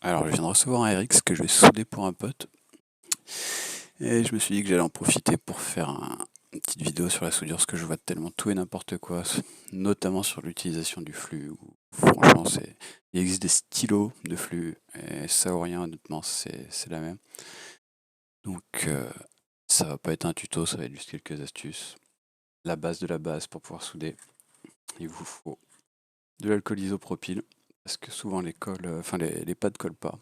Alors, je viens de recevoir un RX que je vais souder pour un pote. Et je me suis dit que j'allais en profiter pour faire une petite vidéo sur la soudure, parce que je vois tellement tout et n'importe quoi, notamment sur l'utilisation du flux. Franchement, il existe des stylos de flux, et ça ou rien, honnêtement, c'est la même. Donc, ça va pas être un tuto, ça va être juste quelques astuces. La base de la base pour pouvoir souder, il vous faut de l'alcool isopropyl, parce que souvent les pads collent pas.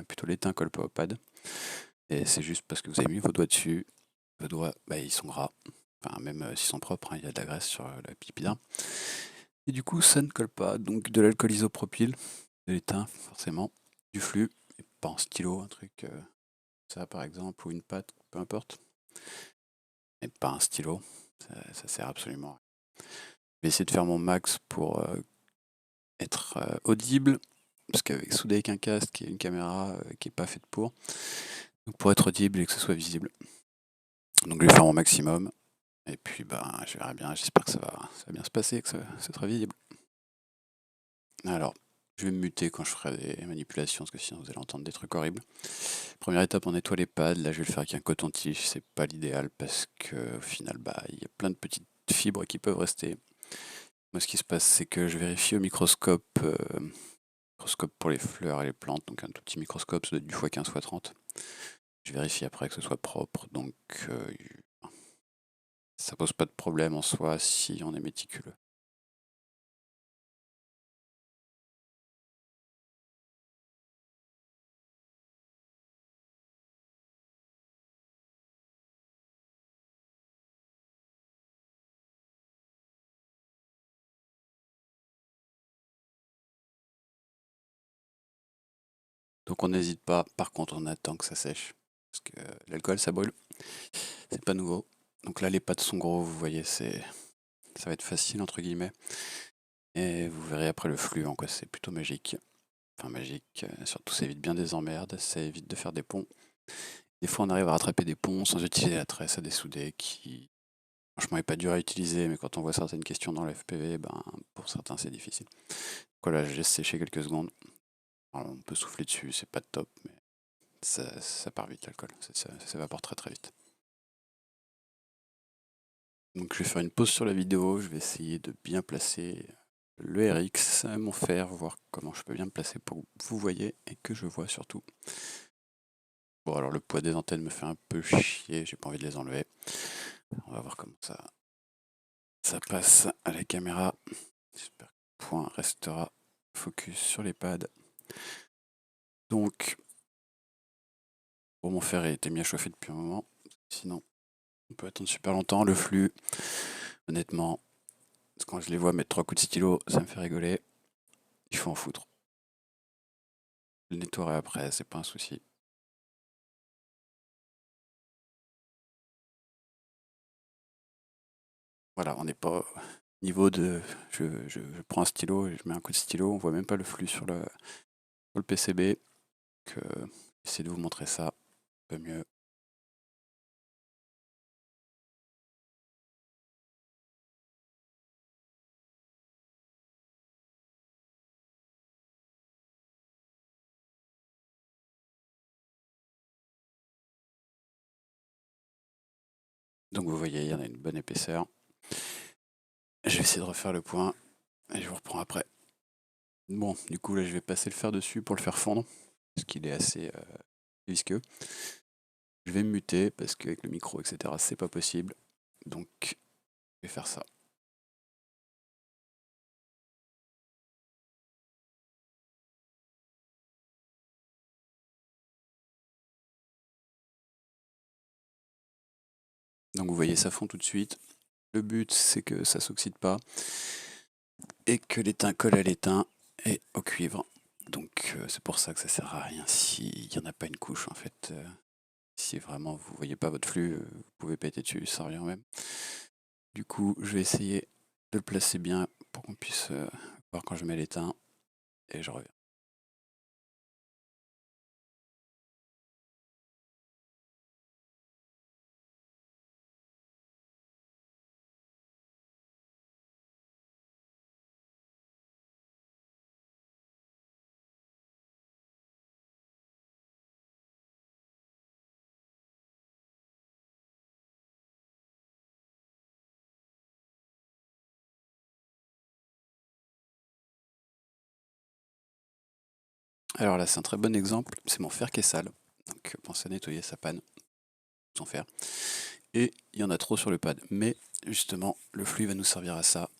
Plutôt l'étain colle pas aux pads. Et c'est juste parce que vous avez mis vos doigts dessus. Vos doigts, bah, ils sont gras. Enfin, même s'ils sont propres, hein, il y a de la graisse sur la pipida. Et du coup, ça ne colle pas. Donc de l'alcool isopropyl, de l'étain, forcément, du flux, et pas en stylo, un truc, ça par exemple, ou une pâte, peu importe. Et pas un stylo, ça sert absolument à rien. Je vais essayer de faire mon max pour être audible, parce qu'avec souder avec un casque et une caméra qui est pas faite donc pour être audible et que ce soit visible. Donc je vais faire mon maximum. Et puis bah je verrai bien, j'espère que ça va bien se passer, que ça sera visible. Alors, je vais me muter quand je ferai des manipulations, parce que sinon vous allez entendre des trucs horribles. Première étape, on nettoie les pads. Là, je vais le faire avec un coton-tige, c'est pas l'idéal parce que au final, bah, il y a plein de petites fibres qui peuvent rester. Moi, ce qui se passe, c'est que je vérifie au microscope pour les fleurs et les plantes, donc un tout petit microscope, ça doit être du x15 x30. Je vérifie après que ce soit propre, donc ça pose pas de problème en soi si on est méticuleux. Donc on n'hésite pas, par contre on attend que ça sèche. Parce que l'alcool ça brûle, c'est pas nouveau. Donc là les pattes sont gros, vous voyez, ça va être facile entre guillemets. Et vous verrez après le flux en quoi c'est plutôt magique. Enfin magique, surtout ça évite bien des emmerdes, ça évite de faire des ponts. Des fois on arrive à rattraper des ponts sans utiliser la tresse à dessouder qui franchement est pas dur à utiliser, mais quand on voit certaines questions dans l'FPV, ben pour certains c'est difficile. Voilà, je laisse sécher quelques secondes. Alors, on peut souffler dessus, c'est pas top, mais ça part vite l'alcool, ça s'évapore très très vite. Donc je vais faire une pause sur la vidéo, je vais essayer de bien placer le RX, mon fer, voir comment je peux bien me placer pour que vous voyez et que je vois surtout. Bon alors le poids des antennes me fait un peu chier, j'ai pas envie de les enlever. On va voir comment ça passe à la caméra. J'espère que le point restera focus sur les pads. Donc, bon, mon fer a été mis à chauffer depuis un moment, sinon on peut attendre super longtemps. Le flux, honnêtement, quand je les vois mettre 3 coups de stylo, ça me fait rigoler. Il faut en foutre. Je le nettoierai après, c'est pas un souci. Voilà, on n'est pas au niveau de. Je prends un stylo et je mets un coup de stylo, on voit même pas le flux sur le PCB. Donc, j'essaie de vous montrer ça un peu mieux. Donc vous voyez, il y en a une bonne épaisseur. Je vais essayer de refaire le point et je vous reprends après. Bon, du coup là je vais passer le fer dessus pour le faire fondre, parce qu'il est assez visqueux. Je vais me muter parce qu'avec le micro, etc., c'est pas possible. Donc je vais faire ça. Donc vous voyez, ça fond tout de suite. Le but c'est que ça s'oxyde pas et que l'étain colle à l'étain et au cuivre. Donc c'est pour ça que ça sert à rien s'il n'y en a pas une couche en fait. Si vraiment vous voyez pas votre flux, vous pouvez péter dessus, ça revient même. Du coup, je vais essayer de le placer bien pour qu'on puisse voir quand je mets l'étain et je reviens. Alors là, c'est un très bon exemple, c'est mon fer qui est sale. Donc pensez à nettoyer sa panne, son fer. Et il y en a trop sur le pad. Mais justement, le flux va nous servir à ça.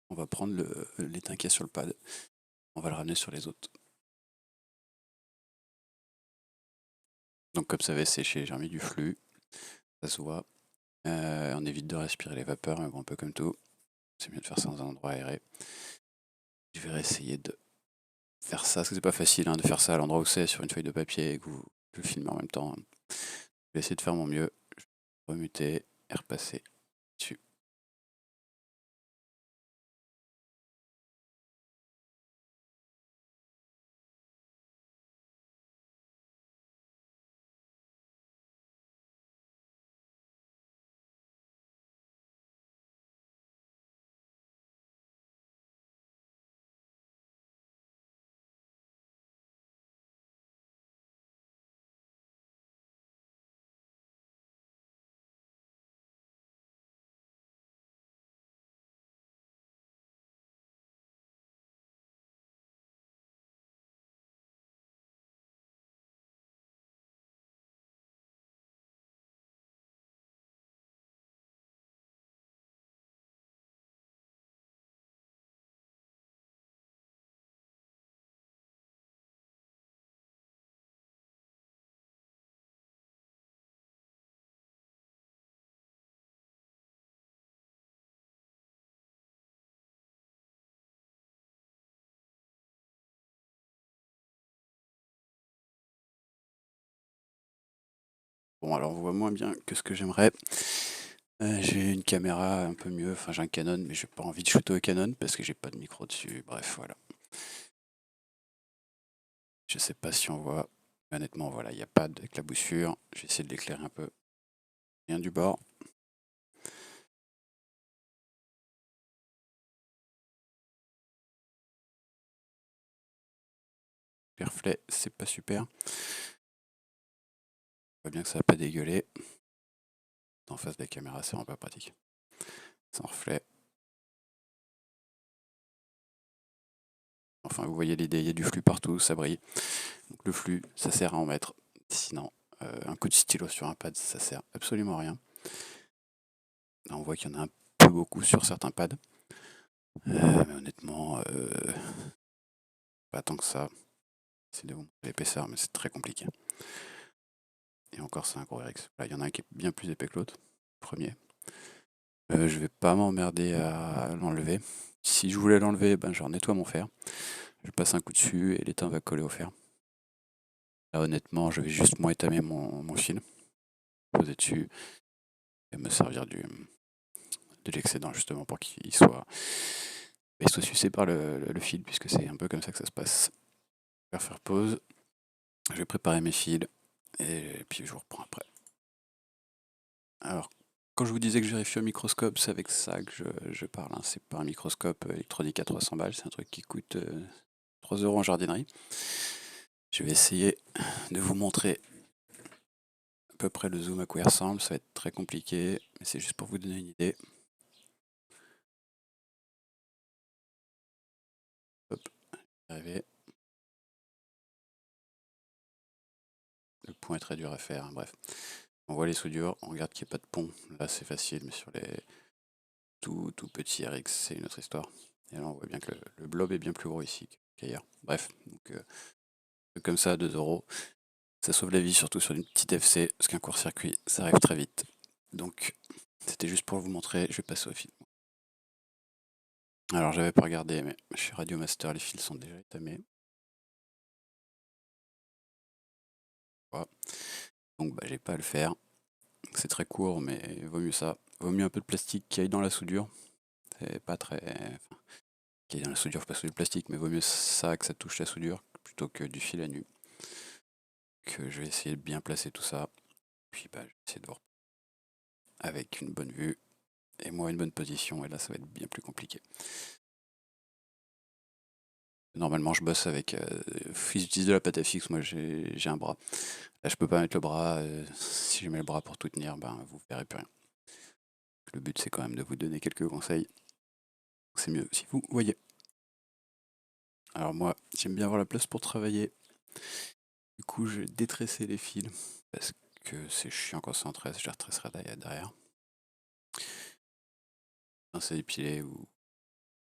On va prendre l'étain qu'il y a sur le pad, on va le ramener sur les autres. Donc comme ça va sécher, j'ai remis du flux, ça se voit. On évite de respirer les vapeurs, mais bon, un peu comme tout. C'est mieux de faire ça dans un endroit aéré. Je vais essayer de faire ça, parce que c'est pas facile de faire ça à l'endroit où c'est, sur une feuille de papier, et que vous le filmez en même temps. Je vais essayer de faire mon mieux. Je vais remuter et repasser dessus. Bon, alors on voit moins bien que ce que j'aimerais. J'ai une caméra un peu mieux, enfin j'ai un Canon, mais j'ai pas envie de shooter au Canon parce que j'ai pas de micro dessus. Bref, voilà. Je sais pas si on voit. Mais honnêtement, voilà, il n'y a pas d'éclaboussure. Je vais essayer de l'éclairer un peu. Rien du bord. Les reflets, c'est pas super. On voit bien que ça va pas dégueuler. En face de la caméra, c'est vraiment pas pratique. Sans reflet. Enfin, vous voyez l'idée, il y a du flux partout, ça brille. Donc le flux, ça sert à en mettre. Sinon, un coup de stylo sur un pad, ça sert absolument à rien. Là, on voit qu'il y en a un peu beaucoup sur certains pads. Mais honnêtement, pas tant que ça. C'est de l'épaisseur, mais c'est très compliqué. Et encore, c'est un gros RX. Là, il y en a un qui est bien plus épais que l'autre. Premier. Je vais pas m'emmerder à l'enlever. Si je voulais l'enlever, ben, je nettoie mon fer. Je passe un coup dessus et l'étain va coller au fer. Là, honnêtement, je vais juste moins étamer mon fil, poser dessus et me servir de l'excédent justement pour qu'il soit sucé par le fil, puisque c'est un peu comme ça que ça se passe. Je vais faire pause, je vais préparer mes fils et puis je vous reprends après. Alors, quand je vous disais que je vérifie au microscope, c'est avec ça que je parle. C'est pas un microscope électronique à 300 balles, c'est un truc qui coûte 3 € en jardinerie. Je vais essayer de vous montrer à peu près le zoom à quoi il ressemble. Ça va être très compliqué, mais c'est juste pour vous donner une idée. Hop, arrivé. Le point est très dur à faire, bref. On voit les soudures, on regarde qu'il n'y a pas de pont. Là, c'est facile, mais sur les tout petits RX, c'est une autre histoire. Et là, on voit bien que le blob est bien plus gros ici qu'ailleurs. Bref, donc comme ça, 2 €. Ça sauve la vie, surtout sur une petite FC, parce qu'un court-circuit, ça arrive très vite. Donc, c'était juste pour vous montrer, je vais passer au film. Alors, j'avais pas regardé, mais chez Radio Master, les fils sont déjà étamés. Voilà. Donc, bah, j'ai pas à le faire. C'est très court, mais vaut mieux ça. Vaut mieux un peu de plastique qui aille dans la soudure. C'est pas très. Enfin, qui aille dans la soudure, faut pas souder le plastique, mais vaut mieux ça que ça touche la soudure plutôt que du fil à nu. Que je vais essayer de bien placer tout ça. Puis, bah, je vais essayer de voir avec une bonne vue et moi une bonne position, et là, ça va être bien plus compliqué. Normalement, je bosse avec. J'utilise de la pâte à fixe, moi j'ai un bras. Là, je peux pas mettre le bras. Si je mets le bras pour tout tenir, ben, vous verrez plus rien. Le but, c'est quand même de vous donner quelques conseils. C'est mieux si vous voyez. Alors, moi, j'aime bien avoir la place pour travailler. Du coup, je vais détresser les fils parce que c'est chiant quand c'est en tresse, je les retresserai derrière. Pince à épiler ou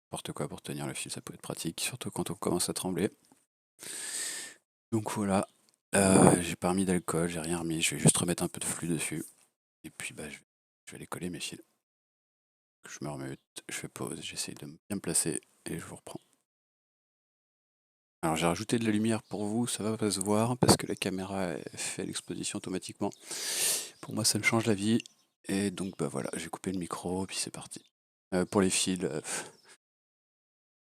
n'importe quoi pour tenir le fil, ça peut être pratique, surtout quand on commence à trembler. Donc voilà, j'ai pas remis d'alcool, j'ai rien remis, je vais juste remettre un peu de flux dessus. Et puis je vais aller coller mes fils. Je me remute, je fais pause, j'essaie de bien me placer et je vous reprends. Alors j'ai rajouté de la lumière pour vous, ça va pas se voir parce que la caméra fait l'exposition automatiquement. Pour moi ça me change la vie. Et donc bah voilà, j'ai coupé le micro et puis c'est parti. Pour les fils,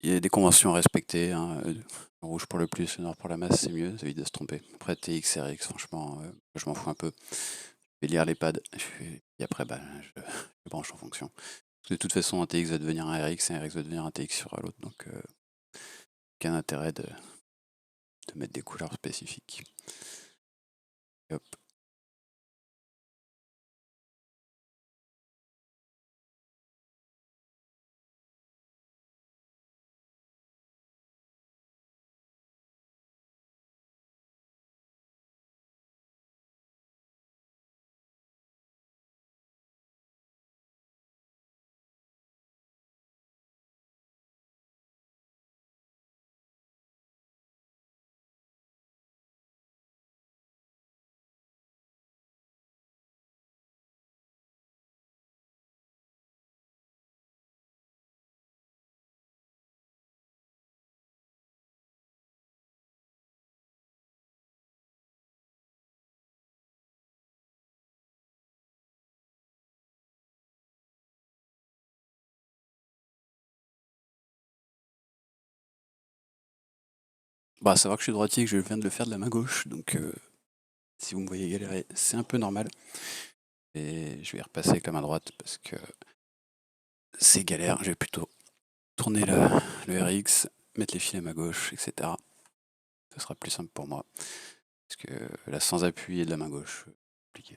il y a des conventions à respecter, hein. Rouge pour le plus, noir pour la masse, c'est mieux, ça évite de se tromper. Après TX, RX, franchement, je m'en fous un peu. Je vais lire les pads, et après bah, je branche en fonction. Parce que de toute façon, un TX va devenir un RX et un RX va devenir un TX sur l'autre, donc aucun intérêt de mettre des couleurs spécifiques. Et hop. Bah, à savoir que je suis droitier et que je viens de le faire de la main gauche, donc si vous me voyez galérer, c'est un peu normal. Et je vais y repasser avec la main droite parce que c'est galère. Je vais plutôt tourner le RX, mettre les fils à ma gauche, etc. Ce sera plus simple pour moi. Parce que là, sans appui et de la main gauche, compliqué.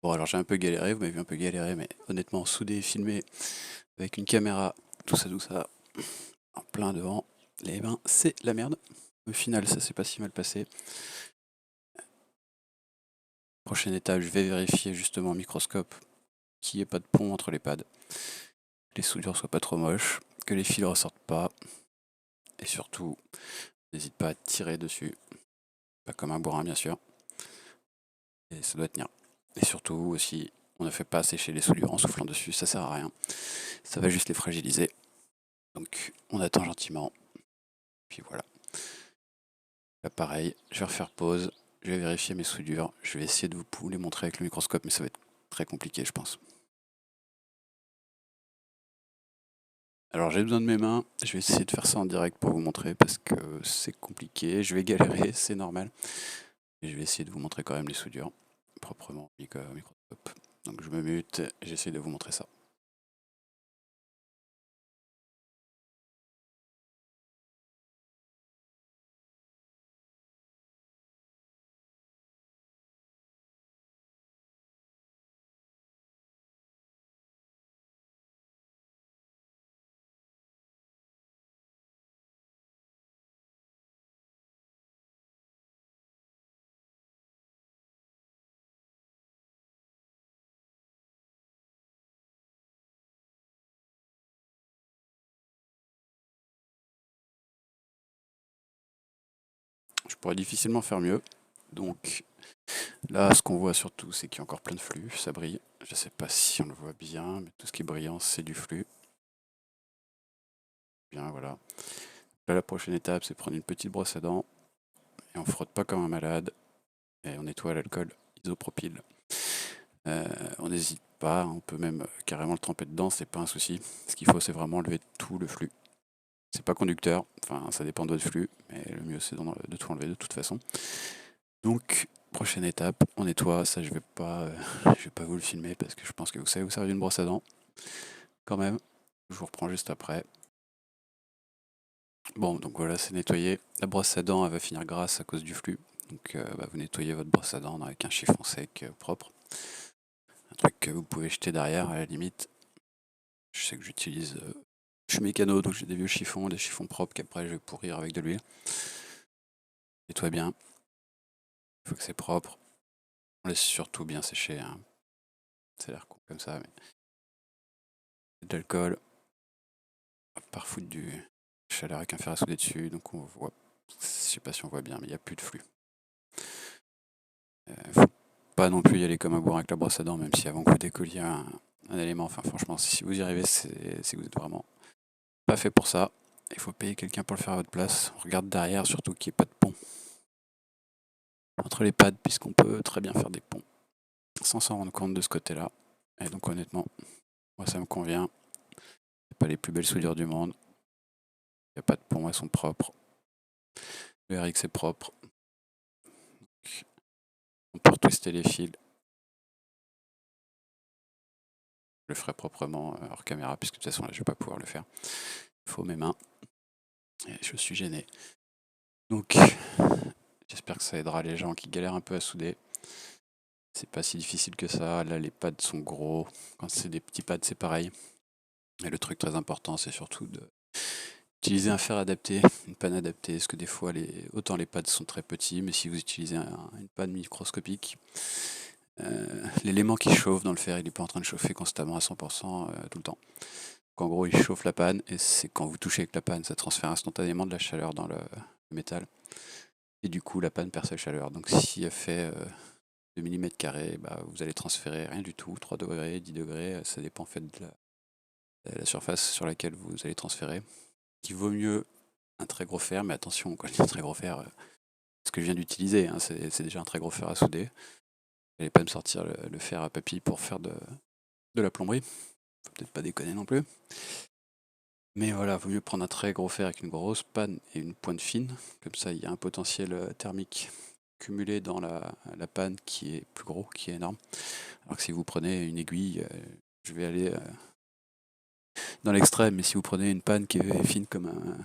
Bon, alors j'ai un peu galéré, vous m'avez vu un peu galérer, mais honnêtement, souder, filmer avec une caméra, tout ça, en plein devant, les mains, c'est la merde. Au final, ça s'est pas si mal passé. Prochaine étape, je vais vérifier justement au microscope qu'il n'y ait pas de pont entre les pads, que les soudures soient pas trop moches, que les fils ressortent pas, et surtout, n'hésite pas à tirer dessus, pas comme un bourrin bien sûr, et ça doit tenir. Et surtout aussi, on ne fait pas sécher les soudures en soufflant dessus, ça sert à rien, ça va juste les fragiliser. Donc on attend gentiment, puis voilà. Là pareil, je vais refaire pause, je vais vérifier mes soudures, je vais essayer de vous les montrer avec le microscope, mais ça va être très compliqué je pense. Alors j'ai besoin de mes mains, je vais essayer de faire ça en direct pour vous montrer parce que c'est compliqué, je vais galérer, c'est normal. Et je vais essayer de vous montrer quand même les soudures proprement microscope. Donc je me mute et j'essaie de vous montrer ça. Je pourrais difficilement faire mieux. Donc là, ce qu'on voit surtout, c'est qu'il y a encore plein de flux, ça brille. Je ne sais pas si on le voit bien, mais tout ce qui est brillant, c'est du flux. Bien, voilà. Là, la prochaine étape, c'est prendre une petite brosse à dents et on frotte pas comme un malade et on nettoie l'alcool isopropyl. On n'hésite pas, on peut même carrément le tremper dedans, c'est pas un souci. Ce qu'il faut, c'est vraiment enlever tout le flux. C'est pas conducteur, enfin ça dépend de votre flux, mais le mieux c'est de tout enlever de toute façon. Donc, prochaine étape, on nettoie. Ça, je vais pas vous le filmer parce que je pense que vous savez vous servir d'une brosse à dents. Quand même, je vous reprends juste après. Bon, donc voilà, c'est nettoyé. La brosse à dents, elle va finir grasse à cause du flux. Donc, vous nettoyez votre brosse à dents avec un chiffon sec propre. Un truc que vous pouvez jeter derrière à la limite. Je sais que j'utilise. Je suis mécano, donc j'ai des vieux chiffons, des chiffons propres qu'après je vais pourrir avec de l'huile. Nettoie bien. Il faut que c'est propre. On laisse surtout bien sécher, hein. Ça a l'air con comme ça, mais de l'alcool, par foutre du chaleur avec un fer à souder dessus, donc on voit, je sais pas si on voit bien, mais il n'y a plus de flux. Faut pas non plus y aller comme un bourrin avec la brosse à dents, même si avant que vous décolliez un élément, enfin franchement, si vous y arrivez, c'est que vous êtes vraiment pas fait pour ça. Il faut payer quelqu'un pour le faire à votre place. On regarde derrière, surtout qu'il n'y ait pas de pont entre les pads, puisqu'on peut très bien faire des ponts sans s'en rendre compte de ce côté-là. Et donc honnêtement, moi ça me convient. C'est pas les plus belles soudures du monde. Il n'y a pas de pont, elles sont propres. Le RX est propre. On peut retwister les fils. Je le ferai proprement hors caméra, puisque de toute façon là je vais pas pouvoir le faire. Il faut mes mains. Et je suis gêné. Donc j'espère que ça aidera les gens qui galèrent un peu à souder. C'est pas si difficile que ça. Là les pads sont gros. Quand c'est des petits pads c'est pareil. Et le truc très important c'est surtout d'utiliser un fer adapté, une panne adaptée, parce que des fois autant les pads sont très petits, mais si vous utilisez une panne microscopique, l'élément qui chauffe dans le fer, il n'est pas en train de chauffer constamment à 100% tout le temps. Donc en gros, il chauffe la panne et c'est quand vous touchez avec la panne, ça transfère instantanément de la chaleur dans le métal. Et du coup, la panne perd sa chaleur. Donc si elle fait 2 mm², vous allez transférer rien du tout, 3 degrés, 10 degrés, ça dépend en fait de la surface sur laquelle vous allez transférer. Il vaut mieux un très gros fer, mais attention, quand je dis un très gros fer, ce que je viens d'utiliser, hein, c'est déjà un très gros fer à souder. J'allais pas me sortir le fer à papy pour faire de la plomberie. Faut peut-être pas déconner non plus. Mais voilà, vaut mieux prendre un très gros fer avec une grosse panne et une pointe fine. Comme ça, il y a un potentiel thermique cumulé dans la panne qui est plus gros, qui est énorme. Alors que si vous prenez une aiguille, je vais aller dans l'extrême, mais si vous prenez une panne qui est fine comme un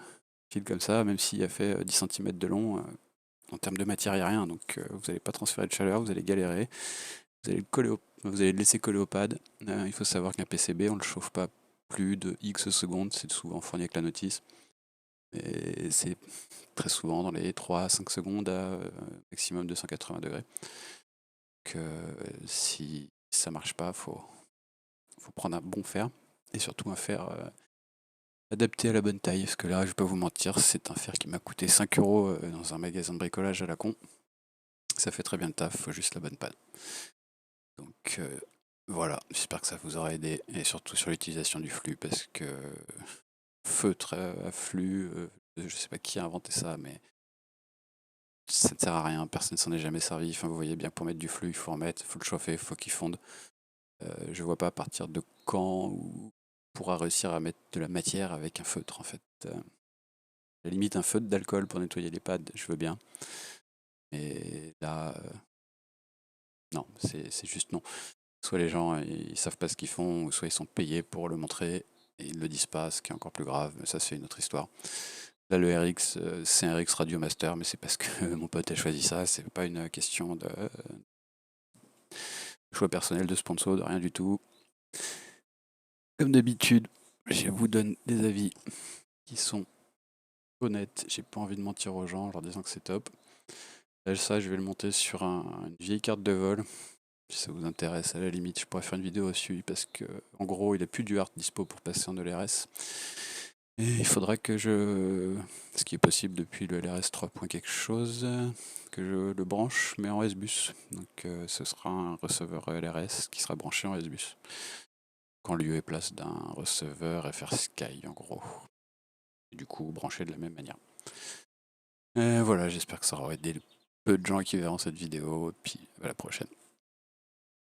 fil comme ça, même s'il a fait 10 cm de long, en termes de matière, il n'y a rien. Donc vous n'allez pas transférer de chaleur, vous allez galérer. Vous allez le laisser coller au pad. Il faut savoir qu'un PCB, on ne le chauffe pas plus de X secondes, c'est souvent fourni avec la notice. Et c'est très souvent dans les 3 à 5 secondes à maximum 280 degrés. Donc si ça marche pas, faut prendre un bon fer et surtout un fer adapté à la bonne taille. Parce que là, je vais pas vous mentir, c'est un fer qui m'a coûté 5 euros dans un magasin de bricolage à la con. Ça fait très bien le taf, faut juste la bonne panne. Donc voilà, j'espère que ça vous aura aidé et surtout sur l'utilisation du flux parce que feutre à flux, je sais pas qui a inventé ça, mais ça ne sert à rien, personne ne s'en est jamais servi. Enfin, vous voyez bien, pour mettre du flux, il faut en mettre, il faut le chauffer, il faut qu'il fonde. Je vois pas à partir de quand on pourra réussir à mettre de la matière avec un feutre en fait. À la limite, un feutre d'alcool pour nettoyer les pads, je veux bien. Et là, non, c'est juste non. Soit les gens ils savent pas ce qu'ils font, ou soit ils sont payés pour le montrer et ils le disent pas, ce qui est encore plus grave, mais ça c'est une autre histoire. Là le RX, c'est un RX Radio Master, mais c'est parce que mon pote a choisi ça, c'est pas une question de choix personnel, de sponsor, de rien du tout. Comme d'habitude, je vous donne des avis qui sont honnêtes, j'ai pas envie de mentir aux gens en leur disant que c'est top. Là, ça, je vais le monter sur une vieille carte de vol. Si ça vous intéresse, à la limite, je pourrais faire une vidéo dessus parce que, en gros, il a plus du hard dispo pour passer en LRS. Et il faudra que ce qui est possible depuis le LRS 3. Quelque chose, que je le branche, mais en S-Bus. Donc, ce sera un receveur LRS qui sera branché en S-Bus. Qu'en lieu et place d'un receveur FR Sky, en gros. Et du coup, branché de la même manière. Voilà, j'espère que ça aura aidé le peu de gens qui verront cette vidéo. Et puis, à la prochaine.